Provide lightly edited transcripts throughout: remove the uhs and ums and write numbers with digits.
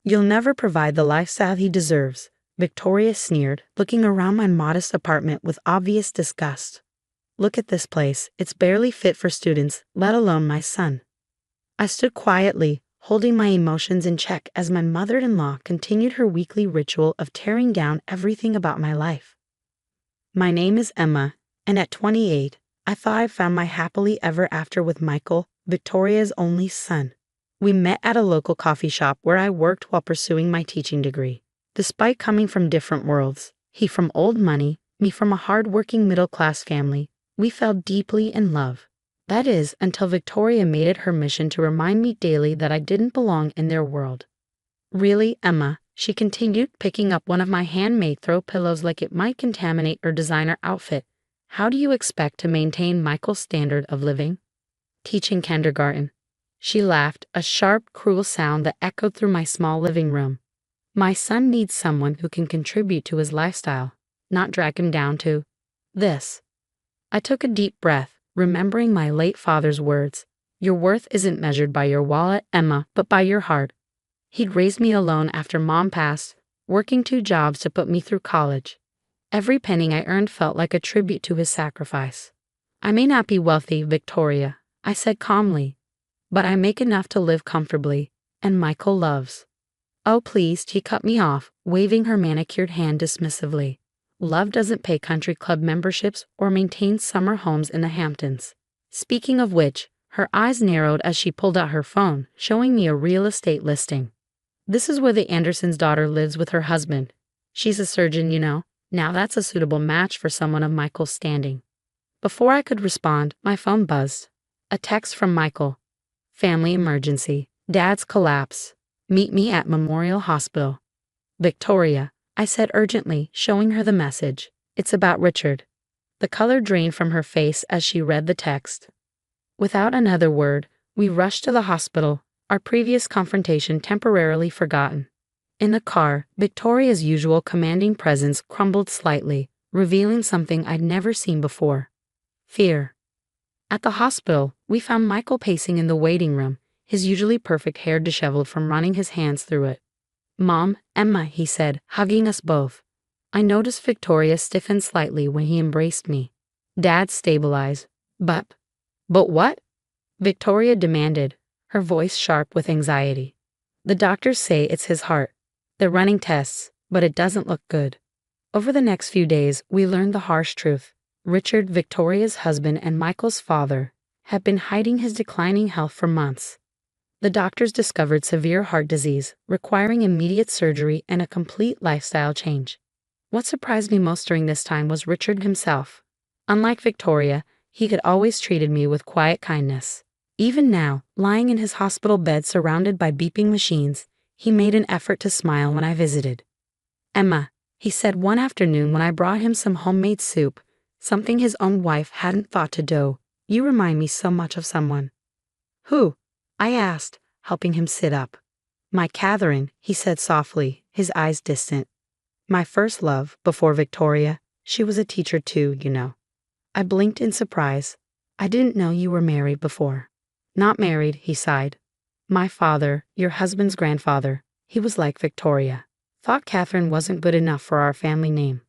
You'll never provide the lifestyle he deserves, Victoria sneered, looking around my modest apartment with obvious disgust. Look at this place, it's barely fit for students, let alone my son. I stood quietly, holding my emotions in check as my mother-in-law continued her weekly ritual of tearing down everything about my life. My name is Emma, and at 28, I thought I found my happily ever after with Michael, Victoria's only son. We met at a local coffee shop where I worked while pursuing my teaching degree. Despite coming from different worlds, he from old money, me from a hard-working middle-class family, we fell deeply in love. That is, until Victoria made it her mission to remind me daily that I didn't belong in their world. Really, Emma, she continued, picking up one of my handmade throw pillows like it might contaminate her designer outfit. How do you expect to maintain Michael's standard of living? Teaching kindergarten. She laughed, a sharp, cruel sound that echoed through my small living room. My son needs someone who can contribute to his lifestyle, not drag him down to this. I took a deep breath, remembering my late father's words. Your worth isn't measured by your wallet, Emma, but by your heart. He'd raised me alone after Mom passed, working 2 jobs to put me through college. Every penny I earned felt like a tribute to his sacrifice. I may not be wealthy, Victoria, I said calmly, but I make enough to live comfortably, and Michael loves. Oh please, he cut me off, waving her manicured hand dismissively. Love doesn't pay country club memberships or maintain summer homes in the Hamptons. Speaking of which, her eyes narrowed as she pulled out her phone, showing me a real estate listing. This is where the Anderson's daughter lives with her husband. She's a surgeon, you know. Now that's a suitable match for someone of Michael's standing. Before I could respond, my phone buzzed. A text from Michael. Family emergency. Dad's collapse. Meet me at Memorial Hospital. Victoria, I said urgently, showing her the message. It's about Richard. The color drained from her face as she read the text. Without another word, we rushed to the hospital, our previous confrontation temporarily forgotten. In the car, Victoria's usual commanding presence crumbled slightly, revealing something I'd never seen before. Fear. At the hospital, we found Michael pacing in the waiting room, his usually perfect hair disheveled from running his hands through it. Mom, Emma, he said, hugging us both. I noticed Victoria stiffen slightly when he embraced me. Dad stabilized. But what? Victoria demanded, her voice sharp with anxiety. The doctors say it's his heart. They're running tests, but it doesn't look good. Over the next few days, we learned the harsh truth. Richard, Victoria's husband and Michael's father, had been hiding his declining health for months. The doctors discovered severe heart disease, requiring immediate surgery and a complete lifestyle change. What surprised me most during this time was Richard himself. Unlike Victoria, he had always treated me with quiet kindness. Even now, lying in his hospital bed surrounded by beeping machines, he made an effort to smile when I visited. Emma, he said one afternoon when I brought him some homemade soup, something his own wife hadn't thought to do. You remind me so much of someone. Who? I asked, helping him sit up. My Catherine, he said softly, his eyes distant. My first love, before Victoria. She was a teacher too, you know. I blinked in surprise. I didn't know you were married before. Not married, he sighed. My father, your husband's grandfather, he was like Victoria. Thought Catherine wasn't good enough for our family name.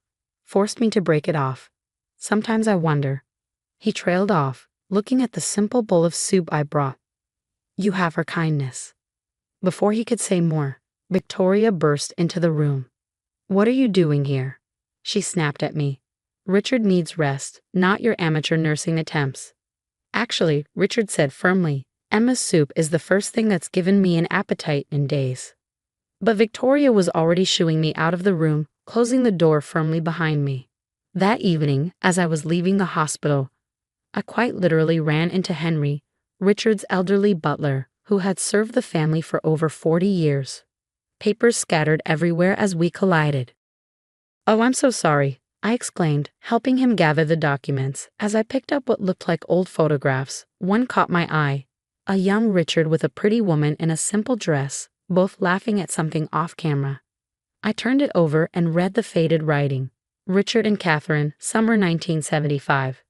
Forced me to break it off. Sometimes I wonder. He trailed off, looking at the simple bowl of soup I brought. You have her kindness. Before he could say more, Victoria burst into the room. What are you doing here? She snapped at me. Richard needs rest, not your amateur nursing attempts. Actually, Richard said firmly, Emma's soup is the first thing that's given me an appetite in days. But Victoria was already shooing me out of the room, closing the door firmly behind me. That evening, as I was leaving the hospital, I quite literally ran into Henry, Richard's elderly butler, who had served the family for over 40 years. Papers scattered everywhere as we collided. Oh, I'm so sorry, I exclaimed, helping him gather the documents. As I picked up what looked like old photographs, one caught my eye. A young Richard with a pretty woman in a simple dress, both laughing at something off camera. I turned it over and read the faded writing. Richard and Catherine, summer 1975.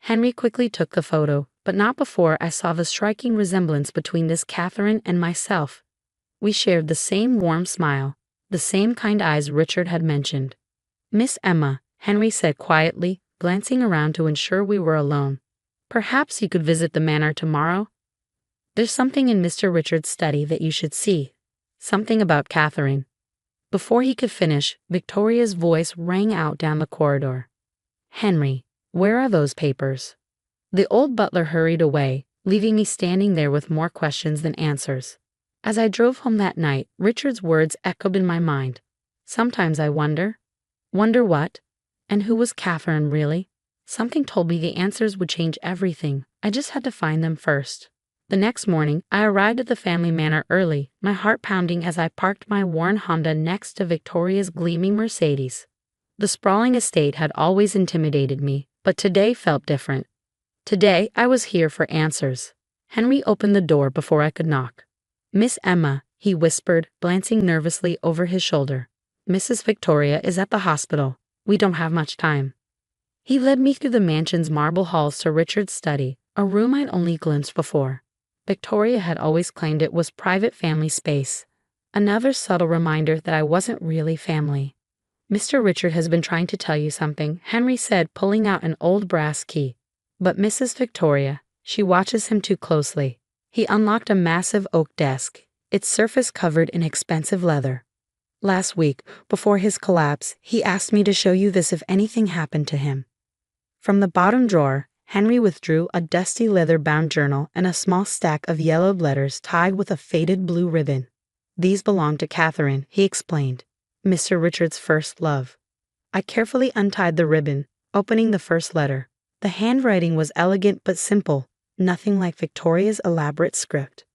Henry quickly took the photo, but not before I saw the striking resemblance between this Catherine and myself. We shared the same warm smile, the same kind eyes Richard had mentioned. "Miss Emma," Henry said quietly, glancing around to ensure we were alone. "Perhaps you could visit the manor tomorrow? There's something in Mr. Richard's study that you should see. Something about Catherine." Before he could finish, Victoria's voice rang out down the corridor. "Henry, where are those papers?" The old butler hurried away, leaving me standing there with more questions than answers. As I drove home that night, Richard's words echoed in my mind. "Sometimes I wonder." Wonder what? And who was Catherine, really? Something told me the answers would change everything. I just had to find them first. The next morning, I arrived at the family manor early, my heart pounding as I parked my worn Honda next to Victoria's gleaming Mercedes. The sprawling estate had always intimidated me, but today felt different. Today, I was here for answers. Henry opened the door before I could knock. "Miss Emma," he whispered, glancing nervously over his shoulder. "Mrs. Victoria is at the hospital. We don't have much time." He led me through the mansion's marble halls to Richard's study, a room I'd only glimpsed before. Victoria had always claimed it was private family space. Another subtle reminder that I wasn't really family. "Mr. Richard has been trying to tell you something," Henry said, pulling out an old brass key. "But Mrs. Victoria, she watches him too closely." He unlocked a massive oak desk, its surface covered in expensive leather. "Last week, before his collapse, he asked me to show you this if anything happened to him." From the bottom drawer, Henry withdrew a dusty leather-bound journal and a small stack of yellowed letters tied with a faded blue ribbon. "These belong to Catherine," he explained, "Mr. Richard's first love." I carefully untied the ribbon, opening the first letter. The handwriting was elegant but simple, nothing like Victoria's elaborate script.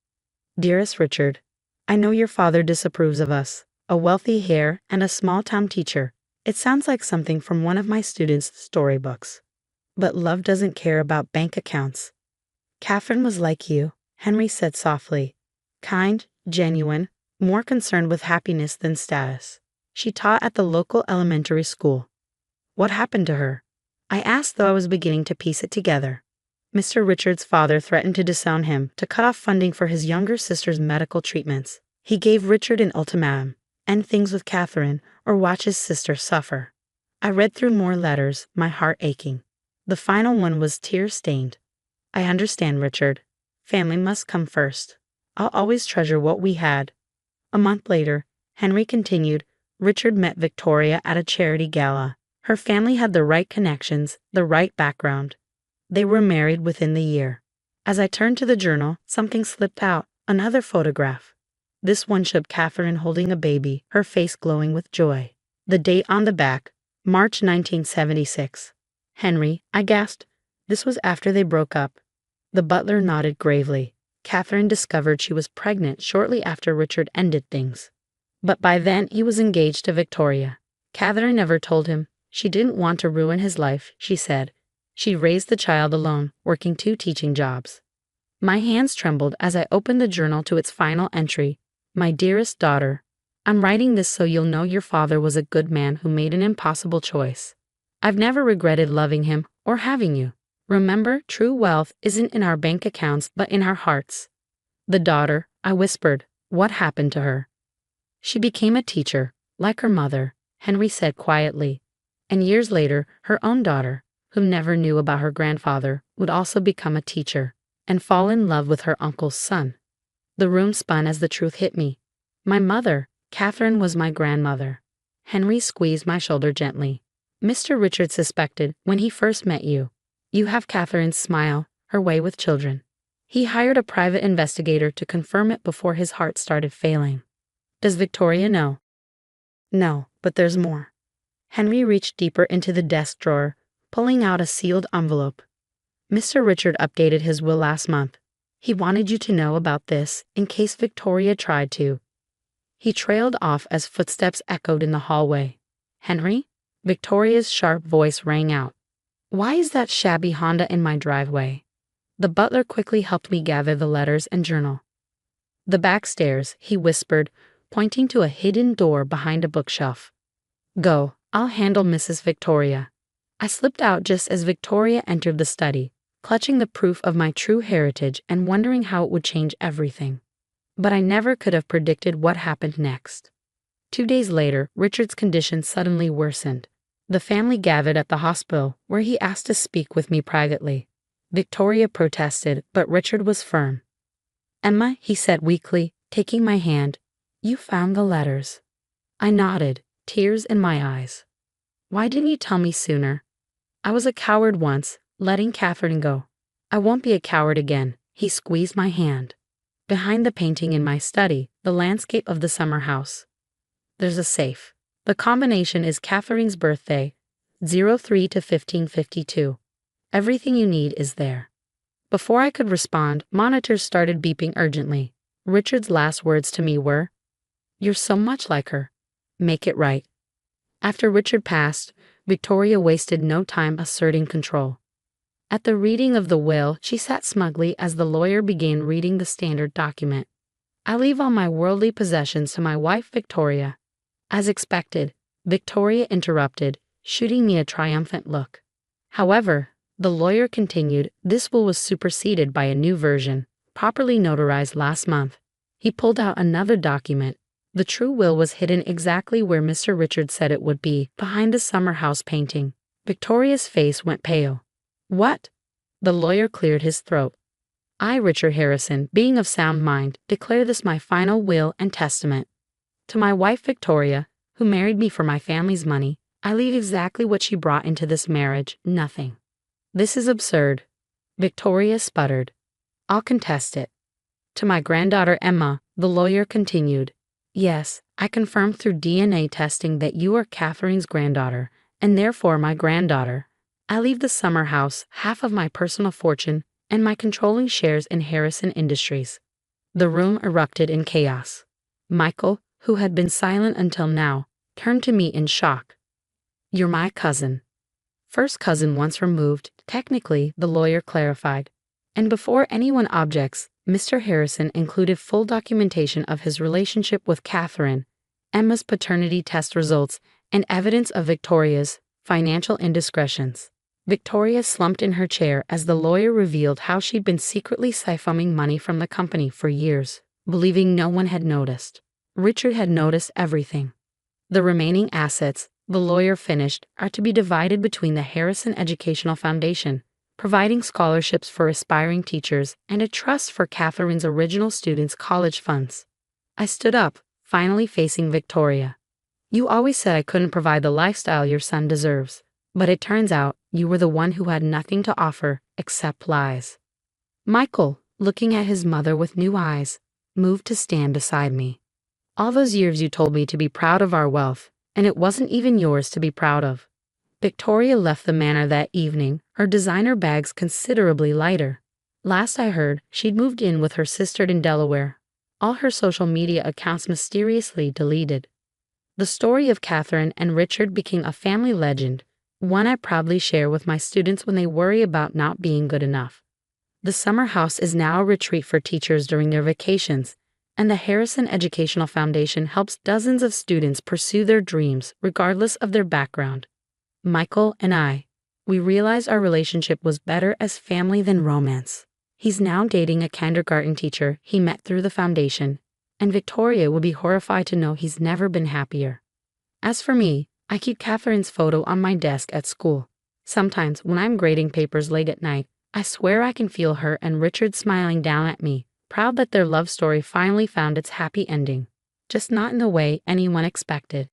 "Dearest Richard, I know your father disapproves of us, a wealthy heir and a small-town teacher. It sounds like something from one of my students' storybooks. But love doesn't care about bank accounts. Catherine was like you," Henry said softly. "Kind, genuine, more concerned with happiness than status. She taught at the local elementary school." "What happened to her?" I asked, though I was beginning to piece it together. "Mr. Richard's father threatened to disown him, to cut off funding for his younger sister's medical treatments. He gave Richard an ultimatum: end things with Catherine, or watch his sister suffer." I read through more letters, my heart aching. The final one was tear-stained. "I understand, Richard. Family must come first. I'll always treasure what we had." A month later, Henry continued, Richard met Victoria at a charity gala. Her family had the right connections, the right background. They were married within the year. As I turned to the journal, something slipped out, another photograph. This one showed Catherine holding a baby, her face glowing with joy. The date on the back, March 1976. "Henry," I gasped. "This was after they broke up." The butler nodded gravely. Catherine discovered she was pregnant shortly after Richard ended things. But by then he was engaged to Victoria. Catherine never told him. She didn't want to ruin his life, she said. She raised the child alone, working 2 teaching jobs. My hands trembled as I opened the journal to its final entry. "My dearest daughter, I'm writing this so you'll know your father was a good man who made an impossible choice. I've never regretted loving him or having you. Remember, true wealth isn't in our bank accounts but in our hearts." "The daughter," I whispered. "What happened to her?" "She became a teacher, like her mother," Henry said quietly. "And years later, her own daughter, who never knew about her grandfather, would also become a teacher and fall in love with her uncle's son." The room spun as the truth hit me. My mother, Catherine, was my grandmother. Henry squeezed my shoulder gently. "Mr. Richard suspected when he first met you. You have Catherine's smile, her way with children. He hired a private investigator to confirm it before his heart started failing." "Does Victoria know?" "No, but there's more." Henry reached deeper into the desk drawer, pulling out a sealed envelope. "Mr. Richard updated his will last month. He wanted you to know about this in case Victoria tried to." He trailed off as footsteps echoed in the hallway. "Henry?" Victoria's sharp voice rang out. "Why is that shabby Honda in my driveway?" The butler quickly helped me gather the letters and journal. "The back stairs," he whispered, pointing to a hidden door behind a bookshelf. "Go, I'll handle Mrs. Victoria." I slipped out just as Victoria entered the study, clutching the proof of my true heritage and wondering how it would change everything. But I never could have predicted what happened next. 2 days later, Richard's condition suddenly worsened. The family gathered at the hospital, where he asked to speak with me privately. Victoria protested, but Richard was firm. "Emma," he said weakly, taking my hand, "you found the letters." I nodded, tears in my eyes. "Why didn't you tell me sooner?" "I was a coward once, letting Catherine go. I won't be a coward again." He squeezed my hand. "Behind the painting in my study, the landscape of the summer house, there's a safe. The combination is Catherine's birthday, 03 to 1552. Everything you need is there." Before I could respond, monitors started beeping urgently. Richard's last words to me were, "You're so much like her. Make it right." After Richard passed, Victoria wasted no time asserting control. At the reading of the will, she sat smugly as the lawyer began reading the standard document. "I leave all my worldly possessions to my wife Victoria." As expected, Victoria interrupted, shooting me a triumphant look. However, the lawyer continued, "This will was superseded by a new version, properly notarized last month." He pulled out another document. The true will was hidden exactly where Mr. Richard said it would be, behind the summer house painting. Victoria's face went pale. "What?" The lawyer cleared his throat. "I, Richard Harrison, being of sound mind, declare this my final will and testament. To my wife Victoria, who married me for my family's money, I leave exactly what she brought into this marriage, nothing." "This is absurd." Victoria sputtered. "I'll contest it." "To my granddaughter Emma," the lawyer continued. "Yes, I confirm through DNA testing that you are Catherine's granddaughter, and therefore my granddaughter. I leave the summer house, half of my personal fortune, and my controlling shares in Harrison Industries." The room erupted in chaos. Michael, who had been silent until now, turned to me in shock. "You're my cousin." "First cousin once removed, technically," the lawyer clarified. And before anyone objects, Mr. Harrison included full documentation of his relationship with Catherine, Emma's paternity test results, and evidence of Victoria's financial indiscretions. Victoria slumped in her chair as the lawyer revealed how she'd been secretly siphoning money from the company for years, believing no one had noticed. Richard had noticed everything. "The remaining assets," the lawyer finished, "are to be divided between the Harrison Educational Foundation, providing scholarships for aspiring teachers, and a trust for Catherine's original students' college funds." I stood up, finally facing Victoria. "You always said I couldn't provide the lifestyle your son deserves, but it turns out you were the one who had nothing to offer except lies." Michael, looking at his mother with new eyes, moved to stand beside me. "All those years you told me to be proud of our wealth, and it wasn't even yours to be proud of." Victoria left the manor that evening, her designer bags considerably lighter. Last I heard, she'd moved in with her sister in Delaware. All her social media accounts mysteriously deleted. The story of Catherine and Richard became a family legend, one I proudly share with my students when they worry about not being good enough. The summer house is now a retreat for teachers during their vacations, and the Harrison Educational Foundation helps dozens of students pursue their dreams regardless of their background. Michael and we realized our relationship was better as family than romance. He's now dating a kindergarten teacher he met through the foundation, and Victoria will be horrified to know he's never been happier. As for me, I keep Catherine's photo on my desk at school. Sometimes when I'm grading papers late at night, I swear I can feel her and Richard smiling down at me, proud that their love story finally found its happy ending. Just not in the way anyone expected.